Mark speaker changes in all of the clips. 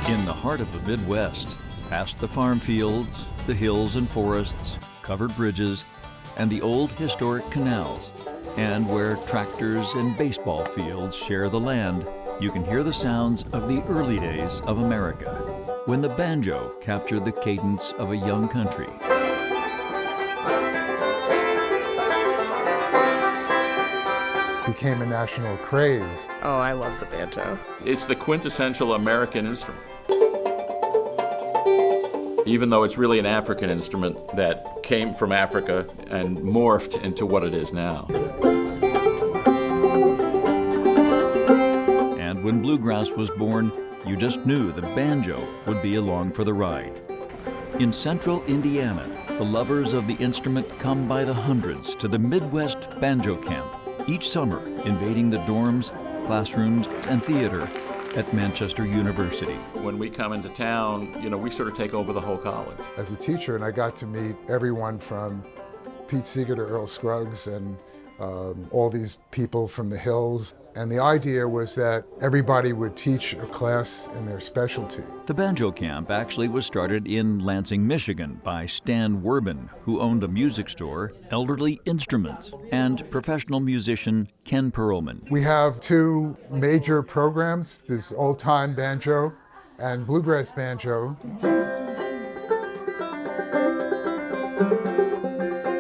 Speaker 1: In the heart of the Midwest, past the farm fields, the hills and forests, covered bridges, and the old historic canals, and where tractors and baseball fields share the land, you can hear the sounds of the early days of America, when the banjo captured the cadence of a young country.
Speaker 2: Became a national craze.
Speaker 3: Oh, I love the banjo.
Speaker 4: It's the quintessential American instrument. Even though it's really an African instrument that came from Africa and morphed into what it is now.
Speaker 1: And when bluegrass was born, you just knew the banjo would be along for the ride. In central Indiana, the lovers of the instrument come by the hundreds to the Midwest Banjo Camp, each summer invading the dorms, classrooms, and theater at Manchester University.
Speaker 4: When we come into town, we sort of take over the whole college.
Speaker 2: As a teacher, and I got to meet everyone from Pete Seeger to Earl Scruggs and all these people from the hills. And the idea was that everybody would teach a class in their specialty.
Speaker 1: The Banjo Camp actually was started in Lansing, Michigan by Stan Werbin, who owned a music store, Elderly Instruments, and professional musician Ken Perlman.
Speaker 2: We have two major programs. There's old-time banjo and bluegrass banjo.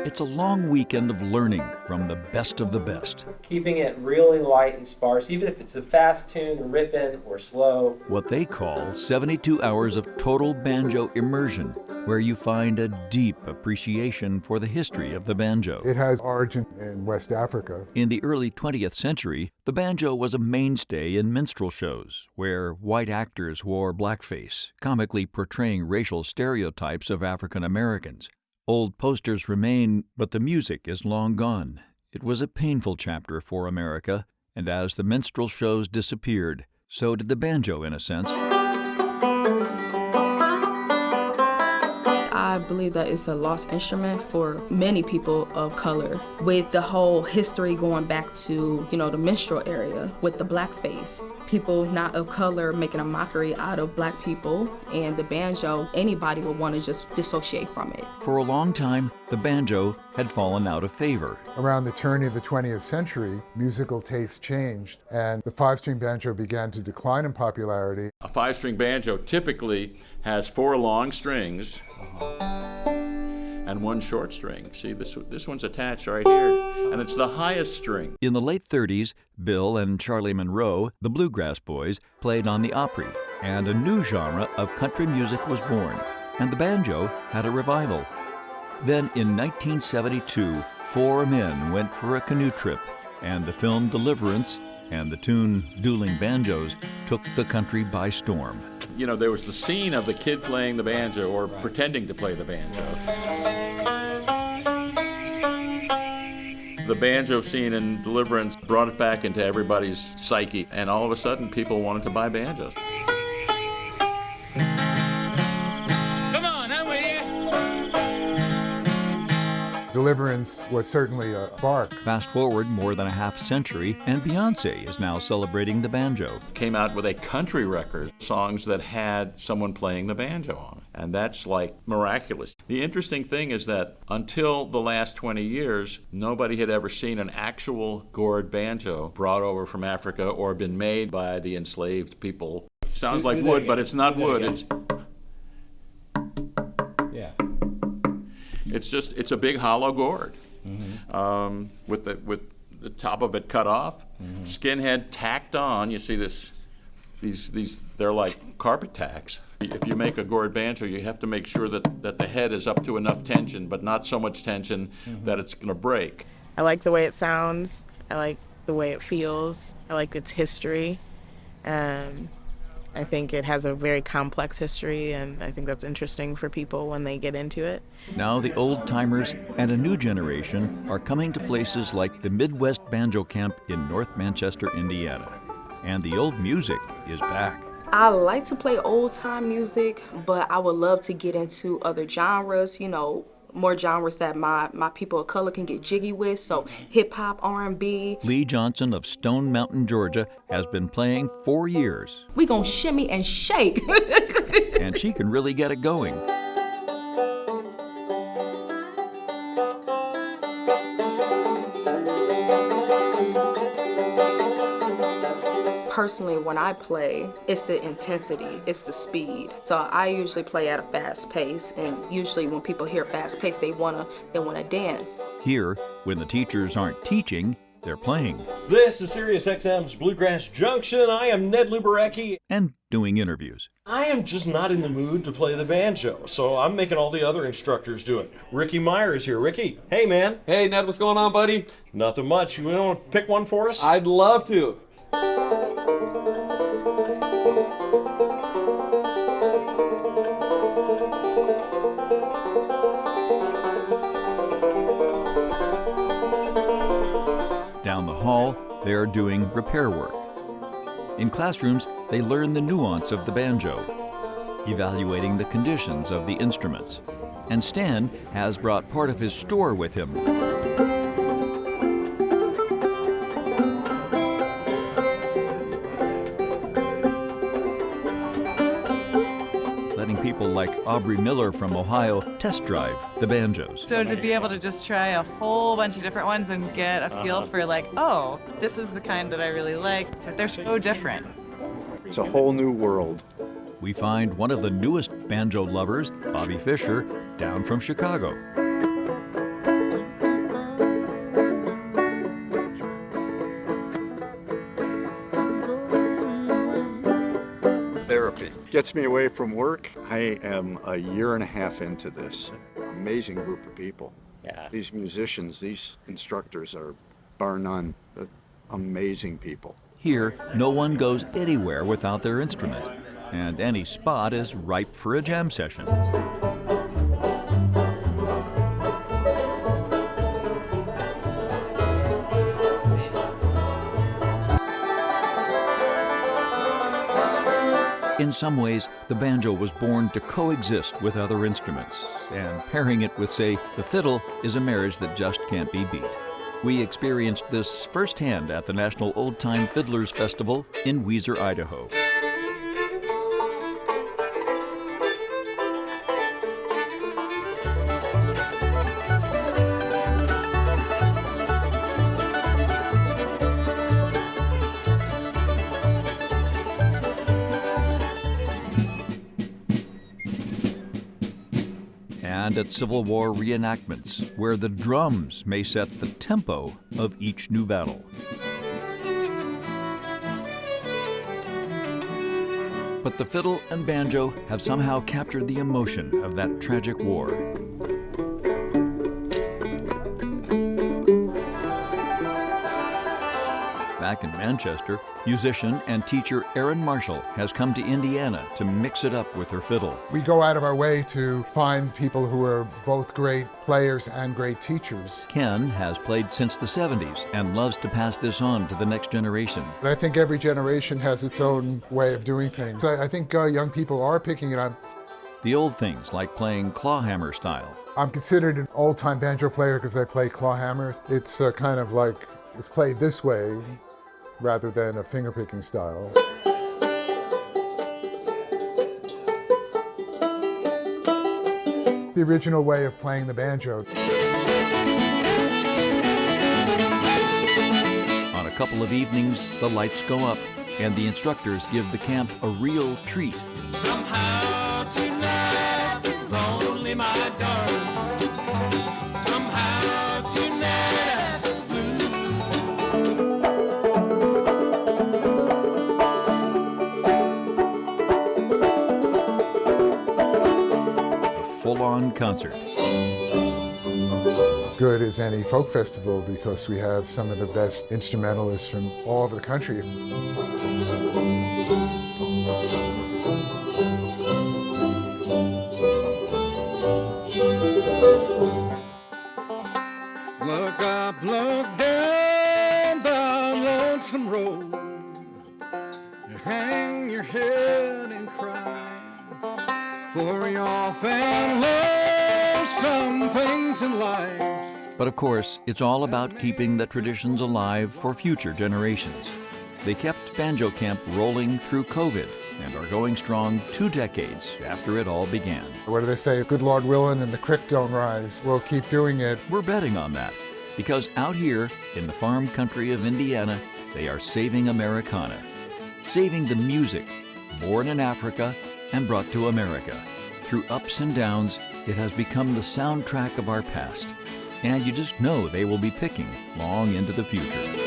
Speaker 1: It's a long weekend of learning from the best of the best.
Speaker 5: Keeping it really light and sparse, even if it's a fast tune, ripping, or slow.
Speaker 1: What they call 72 hours of total banjo immersion, where you find a deep appreciation for the history of the banjo.
Speaker 2: It has origin in West Africa.
Speaker 1: In the early 20th century, the banjo was a mainstay in minstrel shows, where white actors wore blackface, comically portraying racial stereotypes of African Americans. Old posters remain, but the music is long gone. It was a painful chapter for America, and as the minstrel shows disappeared, so did the banjo in a sense.
Speaker 3: I believe that it's a lost instrument for many people of color, with the whole history going back to, the minstrel area with the blackface. People not of color making a mockery out of black people, and the banjo, anybody would want to just dissociate from it.
Speaker 1: For a long time, the banjo had fallen out of favor.
Speaker 2: Around the turn of the 20th century, musical tastes changed, and the five-string banjo began to decline in popularity.
Speaker 4: A five-string banjo typically has 4 long strings and 1 short string. See, this one's attached right here, and it's the highest string.
Speaker 1: In the late 30s, Bill and Charlie Monroe, the Bluegrass Boys, played on the Opry, and a new genre of country music was born, and the banjo had a revival. Then in 1972, 4 men went for a canoe trip, and the film Deliverance and the tune Dueling Banjos took the country by storm.
Speaker 4: There was the scene of the kid playing the banjo or pretending to play the banjo. The banjo scene in Deliverance brought it back into everybody's psyche, and all of a sudden people wanted to buy banjos.
Speaker 2: Deliverance was certainly a spark.
Speaker 1: Fast forward more than a half century, and Beyoncé is now celebrating the banjo.
Speaker 4: Came out with a country record, songs that had someone playing the banjo on it. And that's like miraculous. The interesting thing is that until the last 20 years, nobody had ever seen an actual gourd banjo brought over from Africa or been made by the enslaved people. Sounds like wood, but it's not wood. It's a big hollow gourd, with the top of it cut off, skinhead tacked on. You see these they're like carpet tacks. If you make a gourd banjo, you have to make sure that the head is up to enough tension, but not so much tension that it's going to break.
Speaker 3: I like the way it sounds. I like the way it feels. I like its history. I think it has a very complex history, and I think that's interesting for people when they get into it.
Speaker 1: Now the old-timers and a new generation are coming to places like the Midwest Banjo Camp in North Manchester, Indiana. And the old music is back.
Speaker 6: I like to play old-time music, but I would love to get into other genres,
Speaker 3: more genres that my people of color can get jiggy with, so hip hop, R&B.
Speaker 1: Lee Johnson of Stone Mountain, Georgia, has been playing 4 years.
Speaker 3: We gonna shimmy and shake.
Speaker 1: And she can really get it going.
Speaker 3: Personally, when I play, it's the intensity, it's the speed. So I usually play at a fast pace, and usually when people hear fast pace, they wanna dance.
Speaker 1: Here, when the teachers aren't teaching, they're playing.
Speaker 6: This is SiriusXM's Bluegrass Junction. I am Ned Luberecki.
Speaker 1: And doing interviews.
Speaker 6: I am just not in the mood to play the banjo, so I'm making all the other instructors do it. Ricky Meyer is here. Ricky, hey man.
Speaker 7: Hey Ned, what's going on, buddy?
Speaker 6: Nothing much. You want to pick one for us?
Speaker 7: I'd love to.
Speaker 1: Down the hall, they are doing repair work. In classrooms, they learn the nuance of the banjo, evaluating the conditions of the instruments. And Stan has brought part of his store with him. Letting people like Aubrey Miller from Ohio test drive the banjos.
Speaker 8: So to be able to just try a whole bunch of different ones and get a feel for like, oh, this is the kind that I really like. They're so different.
Speaker 9: It's a whole new world.
Speaker 1: We find one of the newest banjo lovers, Bobby Fisher, down from Chicago.
Speaker 9: Therapy gets me away from work. I am a year and a half into this. Amazing group of people.
Speaker 5: Yeah.
Speaker 9: These musicians, these instructors are, bar none, amazing people.
Speaker 1: Here, no one goes anywhere without their instrument, and any spot is ripe for a jam session. In some ways, the banjo was born to coexist with other instruments, and pairing it with, say, the fiddle is a marriage that just can't be beat. We experienced this firsthand at the National Old Time Fiddlers Festival in Weiser, Idaho. And at Civil War reenactments, where the drums may set the tempo of each new battle. But the fiddle and banjo have somehow captured the emotion of that tragic war. Back in Manchester, musician and teacher Erin Marshall has come to Indiana to mix it up with her fiddle.
Speaker 2: We go out of our way to find people who are both great players and great teachers.
Speaker 1: Ken has played since the 70s and loves to pass this on to the next generation.
Speaker 2: I think every generation has its own way of doing things. I think young people are picking it up.
Speaker 1: The old things like playing clawhammer style.
Speaker 2: I'm considered an old-time banjo player because I play clawhammer. It's kind of like, it's played this way rather than a finger-picking style. The original way of playing the banjo.
Speaker 1: On a couple of evenings, the lights go up and the instructors give the camp a real treat.
Speaker 10: Somehow tonight, lonely my darling. Somehow tonight I feel blue.
Speaker 1: A full-on concert.
Speaker 2: Good as any folk festival because we have some of the best instrumentalists from all over the country.
Speaker 10: Look up, look down the lonesome road. You hang your head and cry, for you're off and lost some things in life.
Speaker 1: But of course, it's all about keeping the traditions alive for future generations. They kept Banjo Camp rolling through COVID and are going strong 2 decades after it all began.
Speaker 2: What do they say? Good Lord willing and the creek don't rise. We'll keep doing it.
Speaker 1: We're betting on that, because out here in the farm country of Indiana, they are saving Americana, saving the music born in Africa and brought to America. Through ups and downs, it has become the soundtrack of our past, and you just know they will be picking long into the future.